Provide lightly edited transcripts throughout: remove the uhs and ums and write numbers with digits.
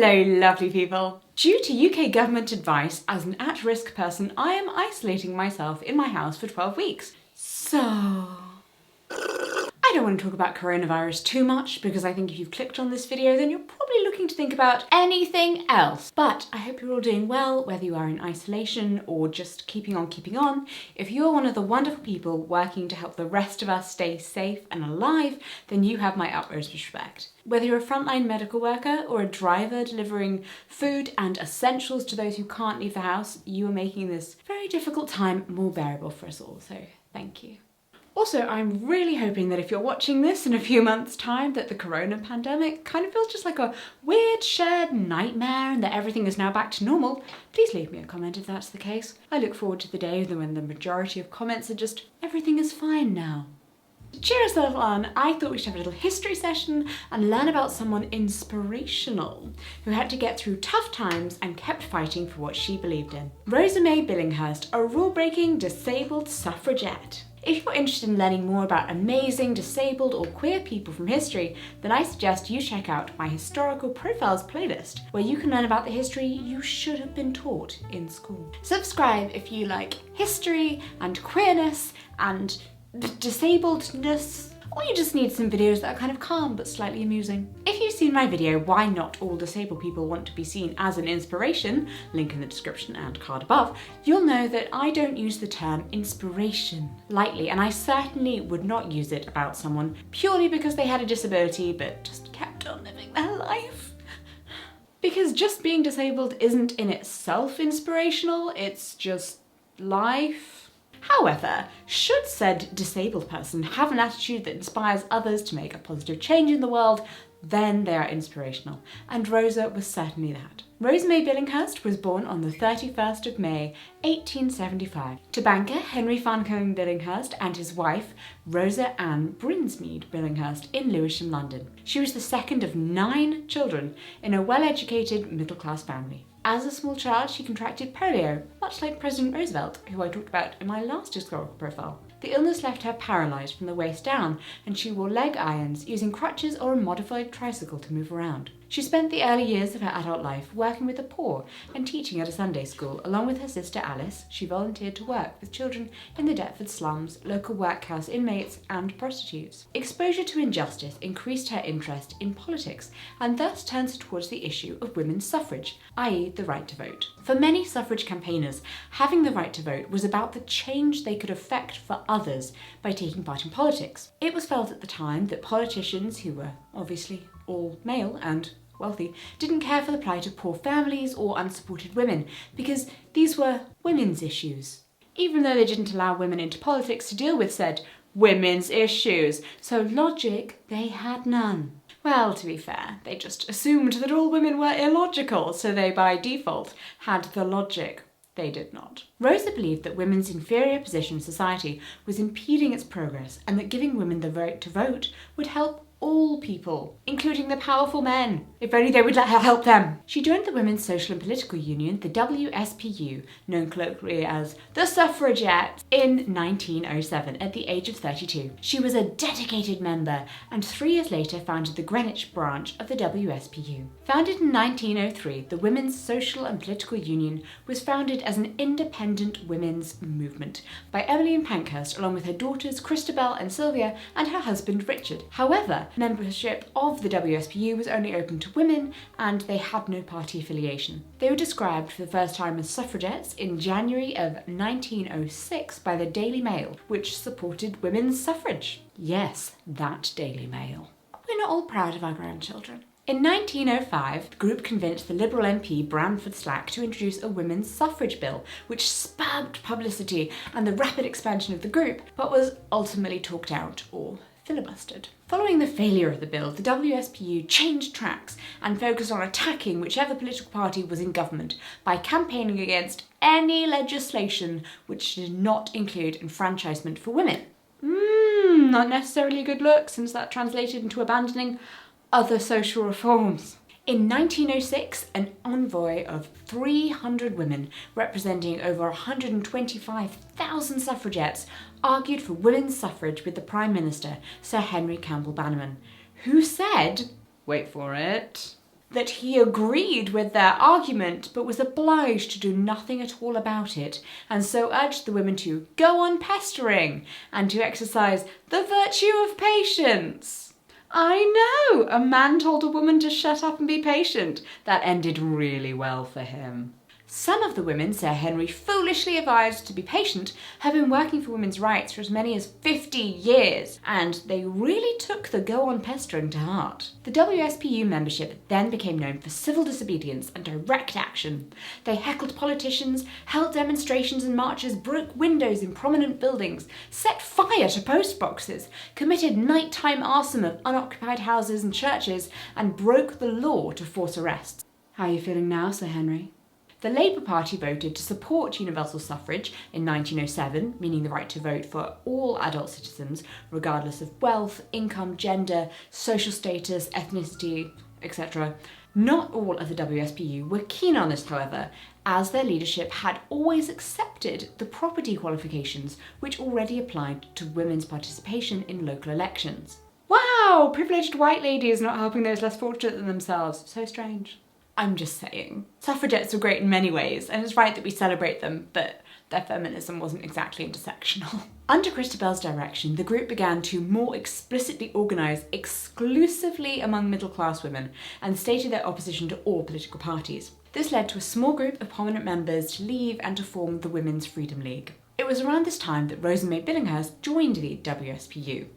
Hello lovely people! Due to UK government advice, as an at-risk person, I am isolating myself in my house for 12 weeks. So... I don't want to talk about coronavirus too much because I think if you've clicked on this video then you're probably looking to think about anything else. But I hope you're all doing well, whether you are in isolation or just keeping on. If you're one of the wonderful people working to help the rest of us stay safe and alive, then you have my utmost respect. Whether you're a frontline medical worker or a driver delivering food and essentials to those who can't leave the house, you are making this very difficult time more bearable for us all, so thank you. Also, I'm really hoping that if you're watching this in a few months' time, that the corona pandemic kind of feels just like a weird shared nightmare and that everything is now back to normal. Please leave me a comment if that's the case. I look forward to the day when the majority of comments are just, everything is fine now. To cheer us all on, I thought we should have a little history session and learn about someone inspirational who had to get through tough times and kept fighting for what she believed in. Rosa Billinghurst, a rule-breaking disabled suffragette. If you're interested in learning more about amazing disabled or queer people from history, then I suggest you check out my Historical Profiles playlist, where you can learn about the history you should have been taught in school. Subscribe if you like history and queerness and disabledness, or you just need some videos that are kind of calm but slightly amusing. If you've seen my video, Why Not All Disabled People Want to Be Seen as an Inspiration, link in the description and card above, you'll know that I don't use the term inspiration lightly, and I certainly would not use it about someone purely because they had a disability but just kept on living their life. Because just being disabled isn't in itself inspirational, it's just life. However, should said disabled person have an attitude that inspires others to make a positive change in the world, then they are inspirational, and Rosa was certainly that. Rosa Billinghurst was born on the 31st of May 1875 to banker Henry Fancombe Billinghurst and his wife Rosa Ann Brinsmead Billinghurst in Lewisham, London. She was the second of 9 children in a well-educated middle-class family. As a small child, she contracted polio, much like President Roosevelt, who I talked about in my last historical profile. The illness left her paralysed from the waist down, and she wore leg irons, using crutches or a modified tricycle to move around. She spent the early years of her adult life working with the poor and teaching at a Sunday school. Along with her sister Alice, she volunteered to work with children in the Deptford slums, local workhouse inmates and prostitutes. Exposure to injustice increased her interest in politics and thus turns her towards the issue of women's suffrage, i.e. the right to vote. For many suffrage campaigners, having the right to vote was about the change they could effect for others by taking part in politics. It was felt at the time that politicians, who were obviously all male and wealthy, didn't care for the plight of poor families or unsupported women because these were women's issues, even though they didn't allow women into politics to deal with said women's issues. So logic they had none. Well, to be fair, they just assumed that all women were illogical, so they by default had the logic. They did not. Rosa believed that women's inferior position in society was impeding its progress and that giving women the right to vote would help all people, including the powerful men, if only they would let her help them. She joined the Women's Social and Political Union, the WSPU, known colloquially as the Suffragettes, in 1907 at the age of 32. She was a dedicated member and 3 years later founded the Greenwich branch of the WSPU. Founded in 1903, the Women's Social and Political Union was founded as an independent women's movement by Emmeline Pankhurst along with her daughters Christabel and Sylvia and her husband Richard. However, membership of the WSPU was only open to women and they had no party affiliation. They were described for the first time as suffragettes in January of 1906 by the Daily Mail, which supported women's suffrage. Yes, that Daily Mail. We're not all proud of our grandchildren. In 1905, the group convinced the Liberal MP Branford Slack to introduce a women's suffrage bill, which sparked publicity and the rapid expansion of the group, but was ultimately talked out or filibustered. Following the failure of the bill, the WSPU changed tracks and focused on attacking whichever political party was in government by campaigning against any legislation which did not include enfranchisement for women. Not necessarily a good look, since that translated into abandoning other social reforms. In 1906, an envoy of 300 women, representing over 125,000 suffragettes, argued for women's suffrage with the Prime Minister, Sir Henry Campbell Bannerman, who said, wait for it, that he agreed with their argument but was obliged to do nothing at all about it, and so urged the women to go on pestering and to exercise the virtue of patience. I know, a man told a woman to shut up and be patient. That ended really well for him. Some of the women Sir Henry foolishly advised to be patient have been working for women's rights for as many as 50 years, and they really took the go on pestering to heart. The WSPU membership then became known for civil disobedience and direct action. They heckled politicians, held demonstrations and marches, broke windows in prominent buildings, set fire to post boxes, committed nighttime arson of unoccupied houses and churches, and broke the law to force arrests. How are you feeling now, Sir Henry? The Labour Party voted to support universal suffrage in 1907, meaning the right to vote for all adult citizens, regardless of wealth, income, gender, social status, ethnicity, etc. Not all of the WSPU were keen on this, however, as their leadership had always accepted the property qualifications which already applied to women's participation in local elections. Wow, privileged white ladies not helping those less fortunate than themselves. So strange. I'm just saying. Suffragettes were great in many ways, and it's right that we celebrate them, but their feminism wasn't exactly intersectional. Under Christabel's direction, the group began to more explicitly organise exclusively among middle-class women and stated their opposition to all political parties. This led to a small group of prominent members to leave and to form the Women's Freedom League. It was around this time that Rosa Billinghurst joined the WSPU.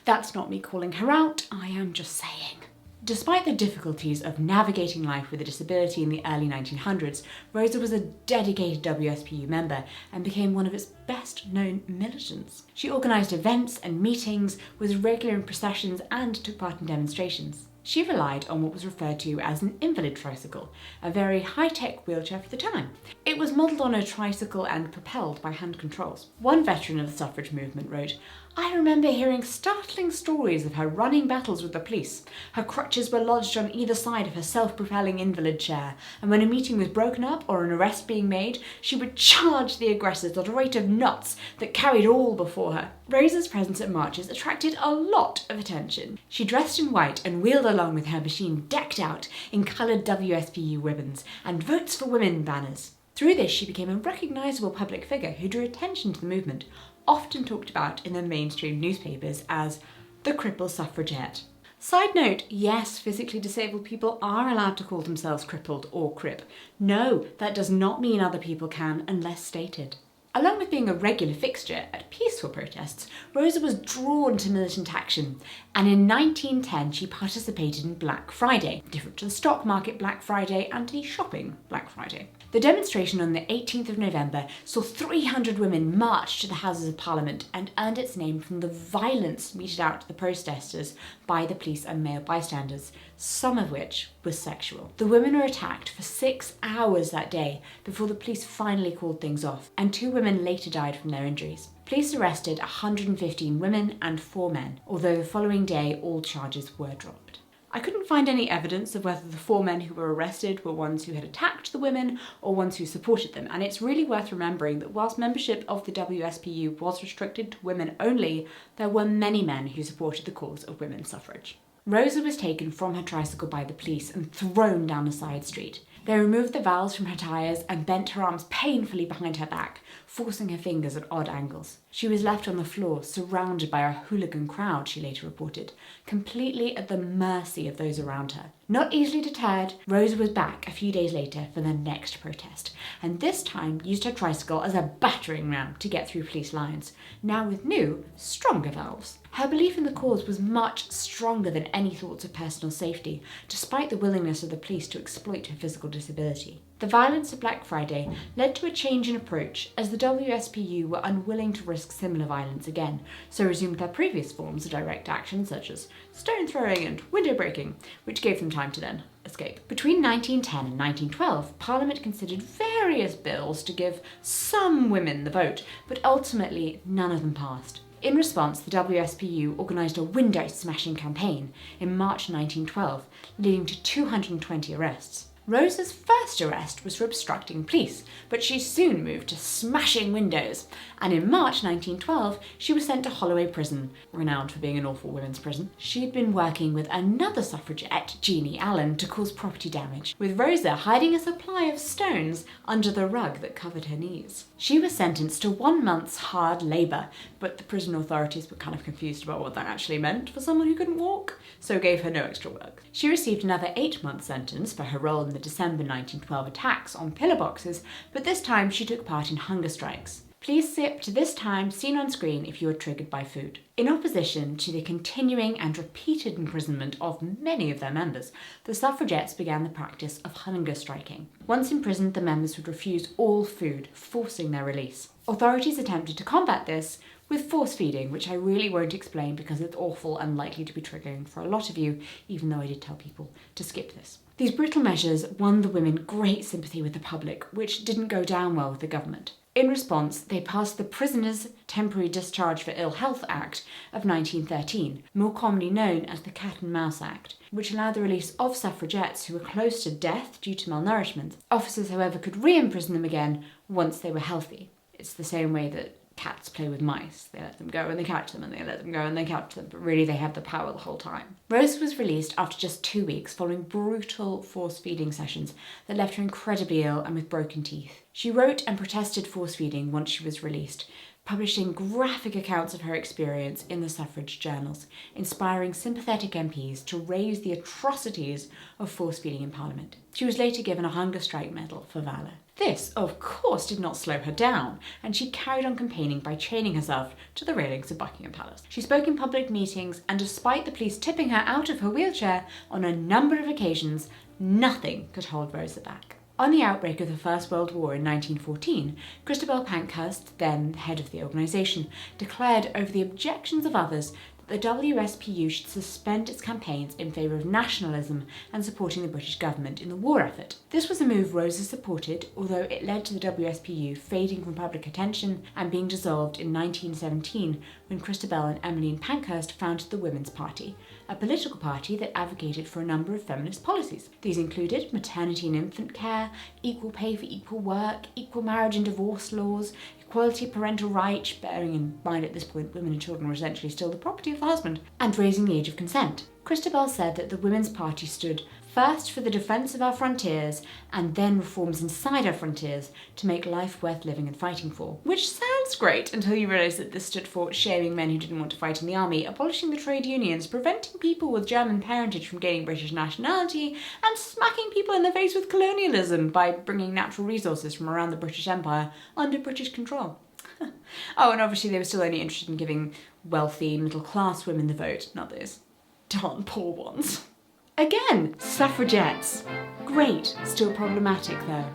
That's not me calling her out, I am just saying. Despite the difficulties of navigating life with a disability in the early 1900s, Rosa was a dedicated WSPU member and became one of its best-known militants. She organised events and meetings, was regular in processions and took part in demonstrations. She relied on what was referred to as an invalid tricycle, a very high-tech wheelchair for the time. It was modelled on a tricycle and propelled by hand controls. One veteran of the suffrage movement wrote, "I remember hearing startling stories of her running battles with the police. Her crutches were lodged on either side of her self-propelling invalid chair, and when a meeting was broken up or an arrest being made, she would charge the aggressors at a rate of knots that carried all before her." Rosa's presence at marches attracted a lot of attention. She dressed in white and wheeled along with her machine decked out in coloured WSPU ribbons and Votes for Women banners. Through this, she became a recognisable public figure who drew attention to the movement, often talked about in the mainstream newspapers as the Crippled Suffragette. Side note, yes, physically disabled people are allowed to call themselves crippled or crip. No, that does not mean other people can unless stated. Along with being a regular fixture at peaceful protests, Rosa was drawn to militant action, and in 1910 she participated in Black Friday, different to the stock market Black Friday and the shopping Black Friday. The demonstration on the 18th of November saw 300 women march to the Houses of Parliament and earned its name from the violence meted out to the protesters by the police and male bystanders, some of which was sexual. The women were attacked for 6 hours that day before the police finally called things off, and 2 women later died from their injuries. Police arrested 115 women and 4 men, although the following day all charges were dropped. I couldn't find any evidence of whether the 4 men who were arrested were ones who had attacked the women or ones who supported them, and it's really worth remembering that whilst membership of the WSPU was restricted to women only, there were many men who supported the cause of women's suffrage. Rosa was taken from her tricycle by the police and thrown down a side street. They removed the valves from her tyres and bent her arms painfully behind her back, forcing her fingers at odd angles. She was left on the floor, surrounded by a hooligan crowd, she later reported, completely at the mercy of those around her. Not easily deterred, Rosa was back a few days later for the next protest, and this time used her tricycle as a battering ram to get through police lines, now with new, stronger valves. Her belief in the cause was much stronger than any thoughts of personal safety, despite the willingness of the police to exploit her physical disability. The violence of Black Friday led to a change in approach, as the WSPU were unwilling to risk similar violence again, so resumed their previous forms of direct action such as stone throwing and window breaking, which gave them time to then escape. Between 1910 and 1912, Parliament considered various bills to give some women the vote, but ultimately none of them passed. In response, the WSPU organised a window smashing campaign in March 1912, leading to 220 arrests. Rosa's first arrest was for obstructing police, but she soon moved to smashing windows, and in March 1912 she was sent to Holloway Prison, renowned for being an awful women's prison. She had been working with another suffragette, Jeannie Allen, to cause property damage, with Rosa hiding a supply of stones under the rug that covered her knees. She was sentenced to 1 month's hard labour, but the prison authorities were kind of confused about what that actually meant for someone who couldn't walk, so gave her no extra work. She received another 8-month sentence for her role in the December 1912 attacks on pillar boxes, but this time she took part in hunger strikes. Please skip to this time seen on screen if you are triggered by food. In opposition to the continuing and repeated imprisonment of many of their members, the suffragettes began the practice of hunger striking. Once imprisoned, the members would refuse all food, forcing their release. Authorities attempted to combat this with force feeding, which I really won't explain because it's awful and likely to be triggering for a lot of you, even though I did tell people to skip this. These brutal measures won the women great sympathy with the public, which didn't go down well with the government. In response, they passed the Prisoners' Temporary Discharge for Ill Health Act of 1913, more commonly known as the Cat and Mouse Act, which allowed the release of suffragettes who were close to death due to malnourishment. Officers, however, could re-imprison them again once they were healthy. It's the same way that cats play with mice. They let them go and they catch them, and they let them go and they catch them, but really they have the power the whole time. Rosa was released after just 2 weeks following brutal force-feeding sessions that left her incredibly ill and with broken teeth. She wrote and protested force-feeding once she was released, publishing graphic accounts of her experience in the suffrage journals, inspiring sympathetic MPs to raise the atrocities of force-feeding in Parliament. She was later given a hunger strike medal for valour. This, of course, did not slow her down, and she carried on campaigning by chaining herself to the railings of Buckingham Palace. She spoke in public meetings, and despite the police tipping her out of her wheelchair on a number of occasions, nothing could hold Rosa back. On the outbreak of the First World War in 1914, Christabel Pankhurst, then head of the organisation, declared over the objections of others that the WSPU should suspend its campaigns in favour of nationalism and supporting the British government in the war effort. This was a move Rosa supported, although it led to the WSPU fading from public attention and being dissolved in 1917 when Christabel and Emmeline Pankhurst founded the Women's Party, a political party that advocated for a number of feminist policies. These included maternity and infant care, equal pay for equal work, equal marriage and divorce laws, equality of parental rights, bearing in mind at this point women and children were essentially still the property of the husband, and raising the age of consent. Christabel said that the Women's Party stood first for the defence of our frontiers and then reforms inside our frontiers to make life worth living and fighting for. Which sounds great until you realise that this stood for shaming men who didn't want to fight in the army, abolishing the trade unions, preventing people with German parentage from gaining British nationality, and smacking people in the face with colonialism by bringing natural resources from around the British Empire under British control. Oh, and obviously they were still only interested in giving wealthy, middle-class women the vote, not those darn poor ones. Again, suffragettes. Great, still problematic though.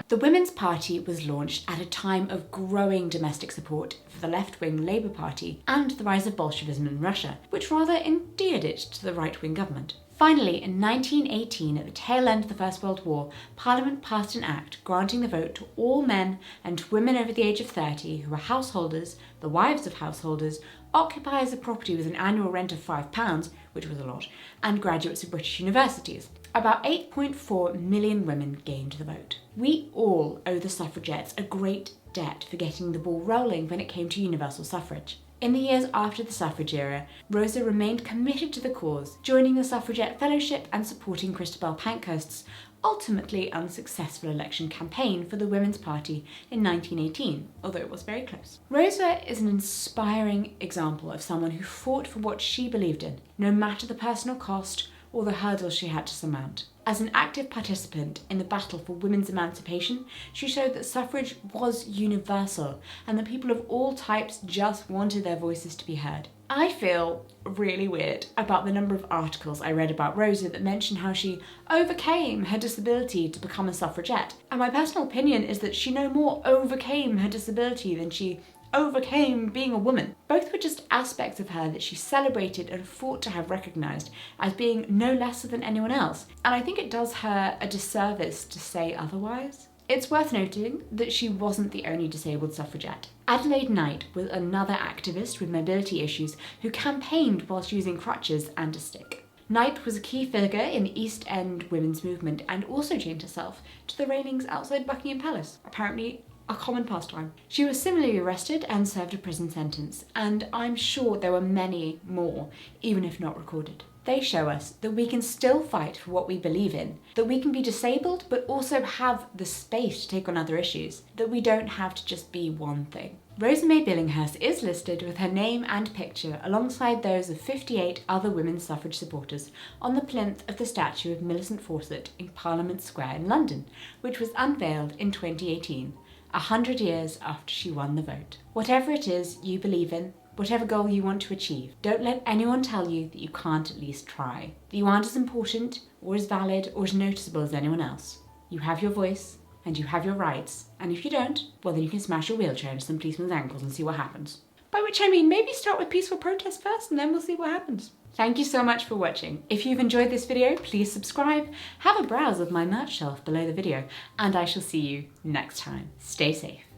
The Women's Party was launched at a time of growing domestic support for the left-wing Labour Party and the rise of Bolshevism in Russia, which rather endeared it to the right-wing government. Finally, in 1918, at the tail end of the First World War, Parliament passed an act granting the vote to all men and women over the age of 30 who were householders, the wives of householders, occupiers of property with an annual rent of £5, which was a lot, and graduates of British universities. About 8.4 million women gained the vote. We all owe the suffragettes a great debt for getting the ball rolling when it came to universal suffrage. In the years after the suffrage era, Rosa remained committed to the cause, joining the Suffragette Fellowship and supporting Christabel Pankhurst's ultimately unsuccessful election campaign for the Women's Party in 1918, although it was very close. Rosa is an inspiring example of someone who fought for what she believed in, no matter the personal cost or the hurdles she had to surmount. As an active participant in the battle for women's emancipation, she showed that suffrage was universal and that people of all types just wanted their voices to be heard. I feel really weird about the number of articles I read about Rosa that mention how she overcame her disability to become a suffragette. And my personal opinion is that she no more overcame her disability than she overcame being a woman. Both were just aspects of her that she celebrated and fought to have recognised as being no lesser than anyone else. And I think it does her a disservice to say otherwise. It's worth noting that she wasn't the only disabled suffragette. Adelaide Knight was another activist with mobility issues who campaigned whilst using crutches and a stick. Knight was a key figure in the East End women's movement and also chained herself to the railings outside Buckingham Palace, apparently a common pastime. She was similarly arrested and served a prison sentence, and I'm sure there were many more, even if not recorded. They show us that we can still fight for what we believe in, that we can be disabled but also have the space to take on other issues, that we don't have to just be one thing. Rosa Billinghurst is listed with her name and picture alongside those of 58 other women's suffrage supporters on the plinth of the statue of Millicent Fawcett in Parliament Square in London, which was unveiled in 2018, 100 years after she won the vote. Whatever it is you believe in, whatever goal you want to achieve, don't let anyone tell you that you can't at least try, that you aren't as important or as valid or as noticeable as anyone else. You have your voice and you have your rights, and if you don't, well then you can smash your wheelchair into some policeman's ankles and see what happens. By which I mean maybe start with peaceful protest first and then we'll see what happens. Thank you so much for watching. If you've enjoyed this video, please subscribe, have a browse of my merch shelf below the video, and I shall see you next time. Stay safe.